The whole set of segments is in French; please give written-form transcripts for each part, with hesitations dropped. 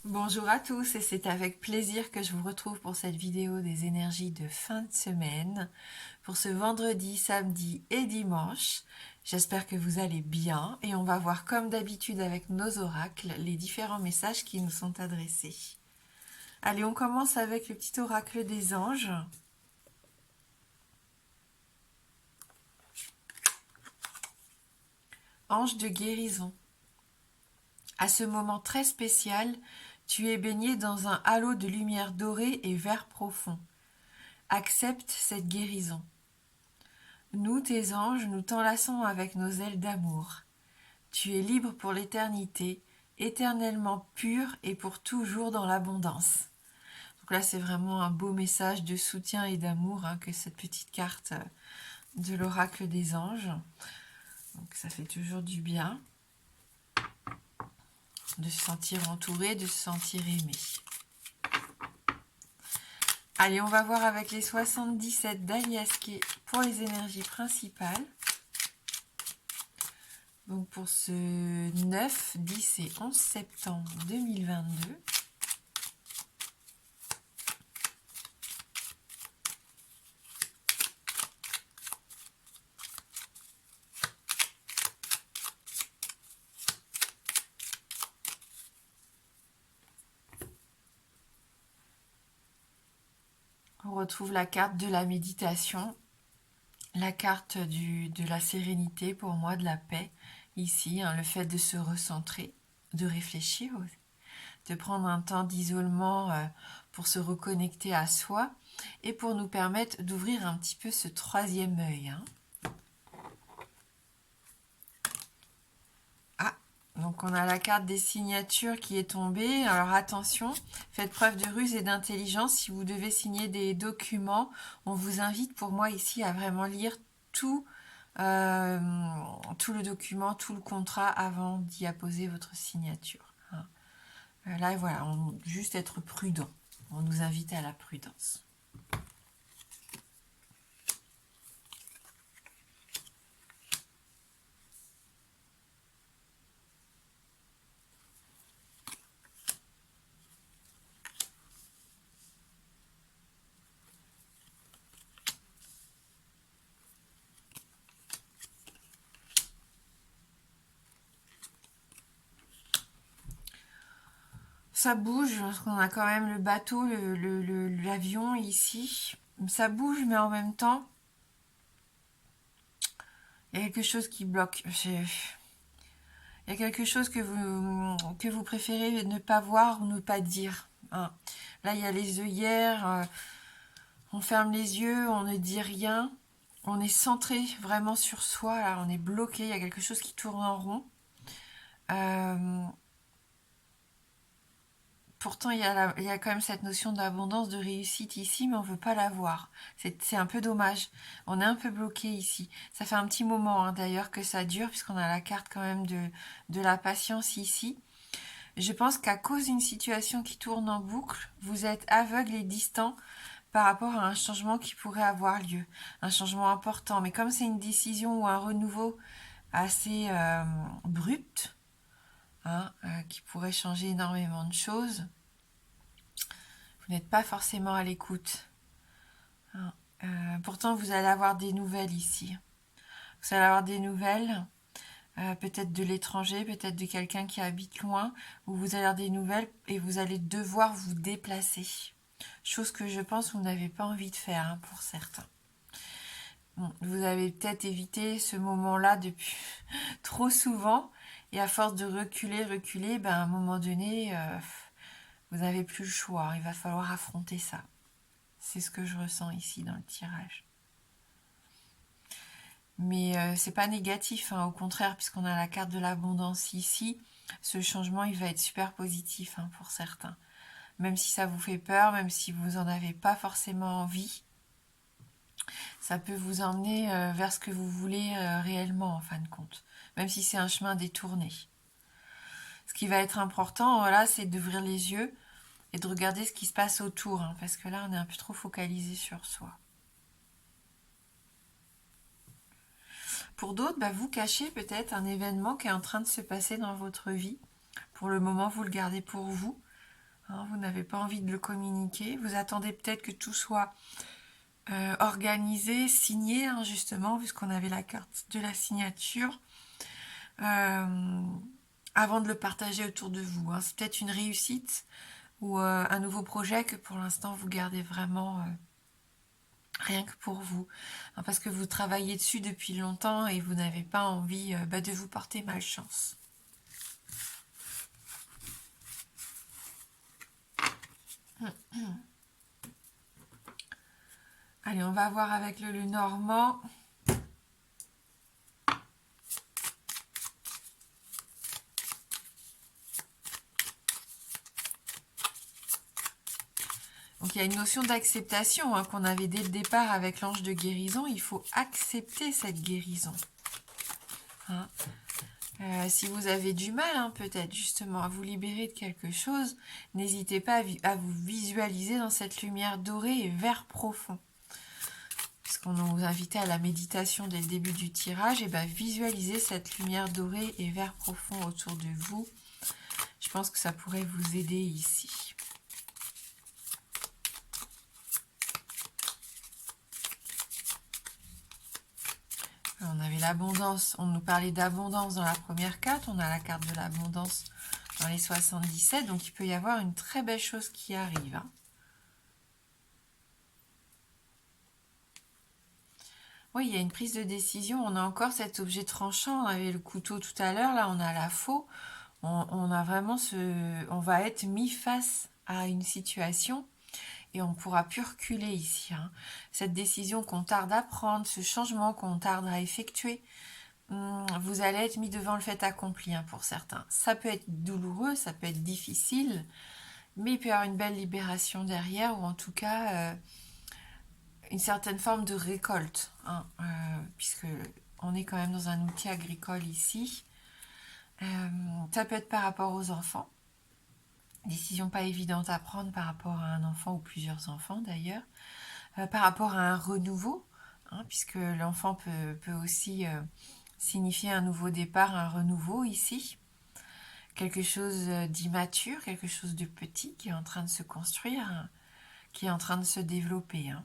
Bonjour à tous et c'est avec plaisir que je vous retrouve pour cette vidéo des énergies de fin de semaine, pour ce vendredi, samedi et dimanche. J'espère que vous allez bien et on va voir comme d'habitude avec nos oracles les différents messages qui nous sont adressés. Allez, on commence avec le petit oracle des anges. Ange de guérison. À ce moment très spécial, tu es baigné dans un halo de lumière dorée et vert profond. Accepte cette guérison. Nous, tes anges, nous t'enlaçons avec nos ailes d'amour. Tu es libre pour l'éternité, éternellement pur et pour toujours dans l'abondance. Donc là, c'est vraiment un beau message de soutien et d'amour que cette petite carte de l'oracle des anges. Donc ça fait toujours du bien de se sentir entouré, de se sentir aimé. Allez, on va voir avec les 77 d'Aliaské pour les énergies principales. Donc pour ce 9, 10 et 11 septembre 2022. On retrouve la carte de la méditation, la carte de la sérénité pour moi, de la paix, ici, le fait de se recentrer, de réfléchir, de prendre un temps d'isolement pour se reconnecter à soi et pour nous permettre d'ouvrir un petit peu ce troisième œil. Donc on a la carte des signatures qui est tombée. Alors attention, faites preuve de ruse et d'intelligence. Si vous devez signer des documents, on vous invite pour moi ici à vraiment lire tout, tout le document, tout le contrat avant d'y apposer votre signature. Là voilà, juste être prudent. On nous invite à la prudence. Ça bouge, parce qu'on a quand même le bateau, l'avion ici. Ça bouge, mais en même temps, il y a quelque chose qui bloque. Il y a quelque chose que vous préférez ne pas voir ou ne pas dire. Là, il y a les œillères. On ferme les yeux, on ne dit rien. On est centré vraiment sur soi. Là, on est bloqué. Il y a quelque chose qui tourne en rond. Pourtant, il y a quand même cette notion d'abondance, de réussite ici, mais on ne veut pas la voir. C'est un peu dommage. On est un peu bloqué ici. Ça fait un petit moment d'ailleurs que ça dure, puisqu'on a la carte quand même de la patience ici. Je pense qu'à cause d'une situation qui tourne en boucle, vous êtes aveugle et distant par rapport à un changement qui pourrait avoir lieu. Un changement important. Mais comme c'est une décision ou un renouveau assez brut, qui pourrait changer énormément de choses, vous n'êtes pas forcément à l'écoute. Pourtant, vous allez avoir des nouvelles ici. Vous allez avoir des nouvelles, peut-être de l'étranger, peut-être de quelqu'un qui habite loin, où vous allez avoir des nouvelles et vous allez devoir vous déplacer. Chose que je pense que vous n'avez pas envie de faire pour certains. Bon, vous avez peut-être évité ce moment-là depuis trop souvent et à force de reculer, à un moment donné, vous n'avez plus le choix. Il va falloir affronter ça. C'est ce que je ressens ici dans le tirage. Mais c'est pas négatif, au contraire, puisqu'on a la carte de l'abondance ici. Ce changement, il va être super positif pour certains. Même si ça vous fait peur, même si vous n'en avez pas forcément envie, ça peut vous emmener vers ce que vous voulez réellement, en fin de compte. Même si c'est un chemin détourné. Ce qui va être important, voilà, c'est d'ouvrir les yeux et de regarder ce qui se passe autour, parce que là, on est un peu trop focalisé sur soi. Pour d'autres, vous cachez peut-être un événement qui est en train de se passer dans votre vie. Pour le moment, vous le gardez pour vous. hein, vous n'avez pas envie de le communiquer. Vous attendez peut-être que tout soit organisé, signé, hein, justement, puisqu'on avait la carte de la signature, avant de le partager autour de vous, hein. C'est peut-être une réussite ou un nouveau projet que pour l'instant vous gardez vraiment rien que pour vous, hein, parce que vous travaillez dessus depuis longtemps et vous n'avez pas envie de vous porter malchance. Allez, on va voir avec le Lenormand. Donc il y a une notion d'acceptation, hein, qu'on avait dès le départ avec l'ange de guérison. Il faut accepter cette guérison, hein. Si vous avez du mal, hein, peut-être justement à vous libérer de quelque chose, n'hésitez pas à vous visualiser dans cette lumière dorée et vert profond. Puisqu'on nous invitait à la méditation dès le début du tirage, et visualisez cette lumière dorée et vert profond autour de vous. Je pense que ça pourrait vous aider ici. On avait l'abondance, on nous parlait d'abondance dans la première carte, on a la carte de l'abondance dans les 77, donc il peut y avoir une très belle chose qui arrive, hein. Oui, il y a une prise de décision, on a encore cet objet tranchant, on avait le couteau tout à l'heure, là on a la faux, on a vraiment on va être mis face à une situation et on ne pourra plus reculer ici, hein. Cette décision qu'on tarde à prendre, ce changement qu'on tarde à effectuer, vous allez être mis devant le fait accompli, hein, pour certains. Ça peut être douloureux, ça peut être difficile, mais il peut y avoir une belle libération derrière, ou en tout cas une certaine forme de récolte, hein, puisque on est quand même dans un outil agricole ici. Ça peut être par rapport aux enfants. Décision pas évidente à prendre par rapport à un enfant ou plusieurs enfants d'ailleurs. Par rapport à un renouveau, hein, puisque l'enfant peut aussi signifier un nouveau départ, un renouveau ici. Quelque chose d'immature, quelque chose de petit qui est en train de se construire, hein, qui est en train de se développer, hein.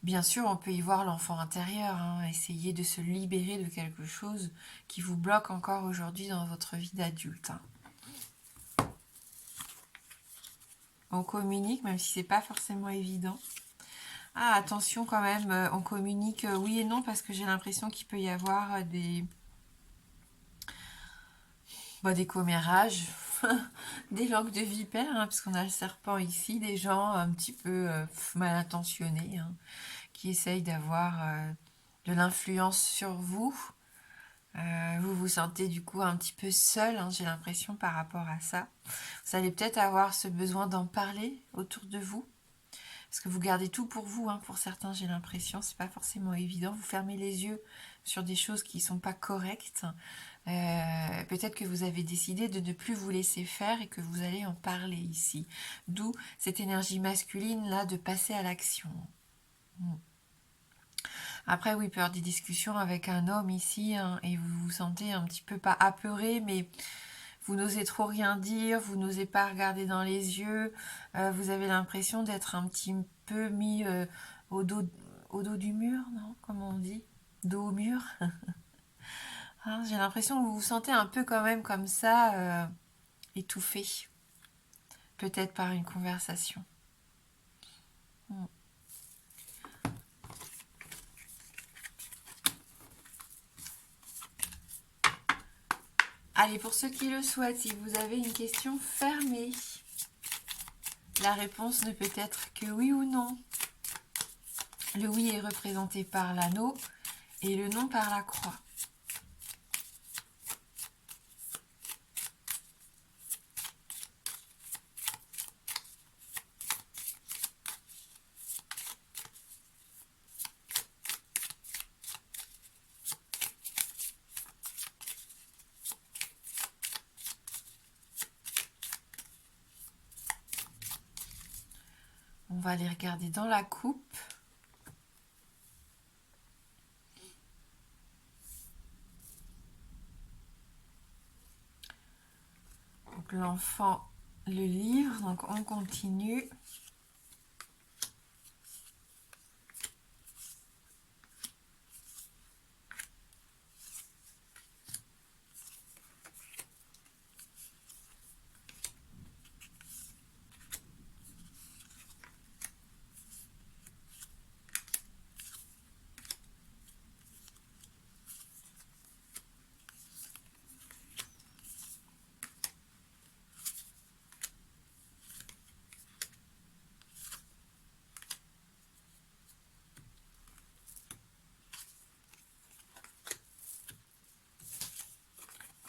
Bien sûr, on peut y voir l'enfant intérieur, hein, essayer de se libérer de quelque chose qui vous bloque encore aujourd'hui dans votre vie d'adulte, hein. On communique, même si c'est pas forcément évident. Ah, attention quand même, on communique oui et non, parce que j'ai l'impression qu'il peut y avoir des commérages, des langues de vipère, hein, puisqu'on a le serpent ici, des gens un petit peu mal intentionnés, hein, qui essayent d'avoir de l'influence sur vous. Vous vous sentez du coup un petit peu seul, hein, j'ai l'impression par rapport à ça. Vous allez peut-être avoir ce besoin d'en parler autour de vous. Parce que vous gardez tout pour vous, hein, pour certains, j'ai l'impression, c'est pas forcément évident. Vous fermez les yeux sur des choses qui ne sont pas correctes. Peut-être que vous avez décidé de ne plus vous laisser faire et que vous allez en parler ici. D'où cette énergie masculine là de passer à l'action. Après, oui, il peut y avoir des discussions avec un homme ici, hein, et vous vous sentez un petit peu pas apeuré, mais vous n'osez trop rien dire, vous n'osez pas regarder dans les yeux, vous avez l'impression d'être un petit peu mis au dos du mur, non? Comment on dit? Dos au mur. Hein, j'ai l'impression que vous vous sentez un peu quand même comme ça, étouffé. Peut-être par une conversation. Allez, pour ceux qui le souhaitent, si vous avez une question fermée, la réponse ne peut être que oui ou non. Le oui est représenté par l'anneau et le non par la croix. On va aller regarder dans la coupe. Donc l'enfant le livre, donc on continue.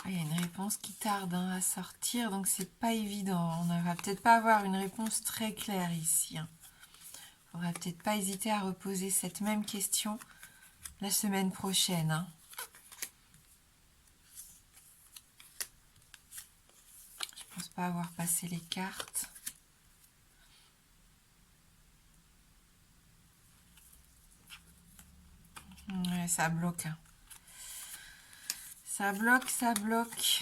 Il y a une réponse qui tarde à sortir, donc c'est pas évident. On ne va peut-être pas avoir une réponse très claire ici. On va peut-être pas hésiter à reposer cette même question la semaine prochaine. Je pense pas avoir passé les cartes. Ouais, ça bloque. Ça bloque, ça bloque.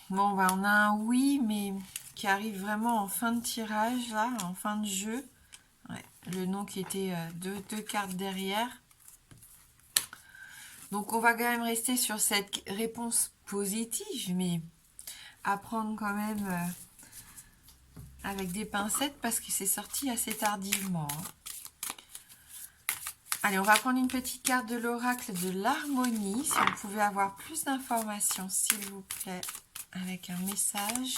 Bon, bah, on a un oui, mais qui arrive vraiment en fin de tirage, là, en fin de jeu. Ouais, le nom qui était deux cartes derrière. Donc, on va quand même rester sur cette réponse positive, mais à prendre quand même avec des pincettes parce que c'est sorti assez tardivement. Allez, on va prendre une petite carte de l'oracle de l'harmonie. Si on pouvait avoir plus d'informations, s'il vous plaît, avec un message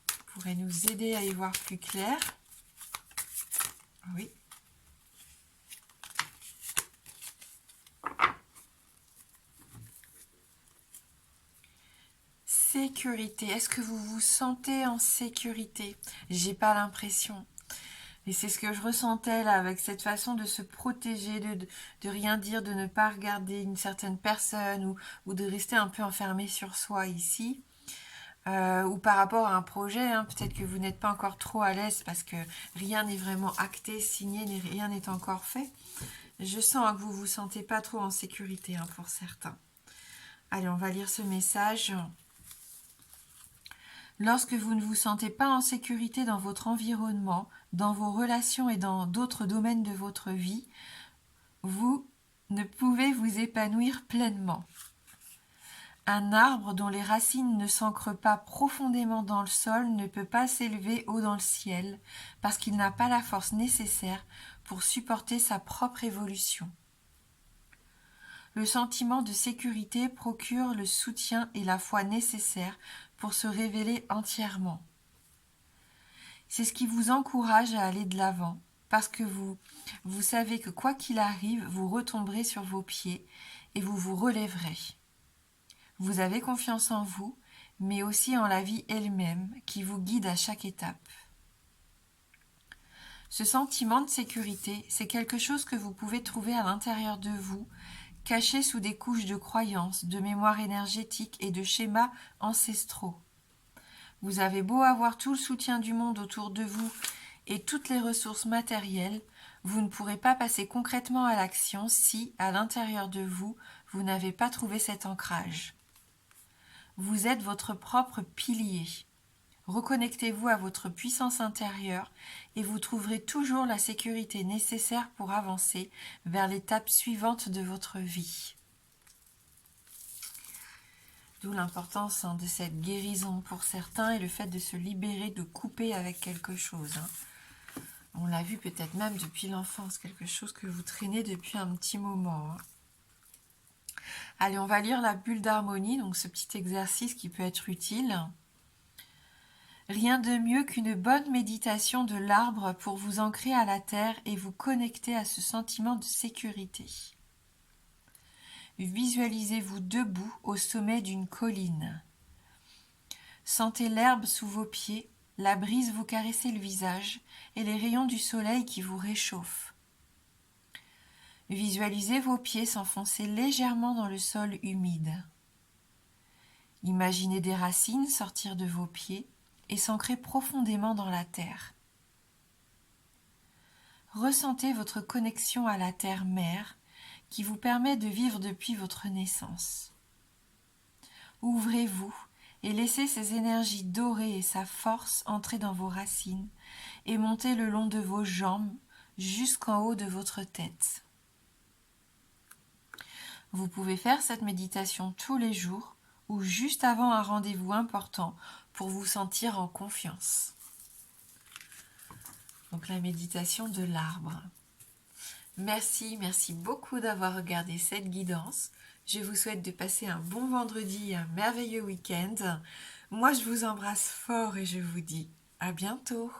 qui pourrait nous aider à y voir plus clair. Oui. Sécurité. Est-ce que vous vous sentez en sécurité? J'ai pas l'impression. Et c'est ce que je ressentais là, avec cette façon de se protéger, de rien dire, de ne pas regarder une certaine personne ou de rester un peu enfermé sur soi ici. Ou par rapport à un projet, peut-être que vous n'êtes pas encore trop à l'aise parce que rien n'est vraiment acté, signé, rien n'est encore fait. Je sens que vous ne vous sentez pas trop en sécurité pour certains. Allez, on va lire ce message. Lorsque vous ne vous sentez pas en sécurité dans votre environnement, dans vos relations et dans d'autres domaines de votre vie, vous ne pouvez vous épanouir pleinement. Un arbre dont les racines ne s'ancrent pas profondément dans le sol ne peut pas s'élever haut dans le ciel parce qu'il n'a pas la force nécessaire pour supporter sa propre évolution. Le sentiment de sécurité procure le soutien et la foi nécessaires pour se révéler entièrement. C'est ce qui vous encourage à aller de l'avant, parce que vous savez que quoi qu'il arrive, vous retomberez sur vos pieds et vous vous relèverez. Vous avez confiance en vous, mais aussi en la vie elle-même qui vous guide à chaque étape. Ce sentiment de sécurité, c'est quelque chose que vous pouvez trouver à l'intérieur de vous, caché sous des couches de croyances, de mémoire énergétique et de schémas ancestraux. Vous avez beau avoir tout le soutien du monde autour de vous et toutes les ressources matérielles, vous ne pourrez pas passer concrètement à l'action si, à l'intérieur de vous, vous n'avez pas trouvé cet ancrage. Vous êtes votre propre pilier. Reconnectez-vous à votre puissance intérieure et vous trouverez toujours la sécurité nécessaire pour avancer vers l'étape suivante de votre vie. D'où l'importance de cette guérison pour certains et le fait de se libérer, de couper avec quelque chose. On l'a vu peut-être même depuis l'enfance, quelque chose que vous traînez depuis un petit moment. Allez, on va lire la bulle d'harmonie, donc ce petit exercice qui peut être utile. Rien de mieux qu'une bonne méditation de l'arbre pour vous ancrer à la terre et vous connecter à ce sentiment de sécurité. Visualisez-vous debout au sommet d'une colline. Sentez l'herbe sous vos pieds, la brise vous caresser le visage et les rayons du soleil qui vous réchauffent. Visualisez vos pieds s'enfoncer légèrement dans le sol humide. Imaginez des racines sortir de vos pieds et s'ancrer profondément dans la terre. Ressentez votre connexion à la terre-mère qui vous permet de vivre depuis votre naissance. Ouvrez-vous et laissez ces énergies dorées et sa force entrer dans vos racines et monter le long de vos jambes jusqu'en haut de votre tête. Vous pouvez faire cette méditation tous les jours ou juste avant un rendez-vous important pour vous sentir en confiance. Donc la méditation de l'arbre. Merci beaucoup d'avoir regardé cette guidance. Je vous souhaite de passer un bon vendredi et un merveilleux week-end. Moi, je vous embrasse fort et je vous dis à bientôt.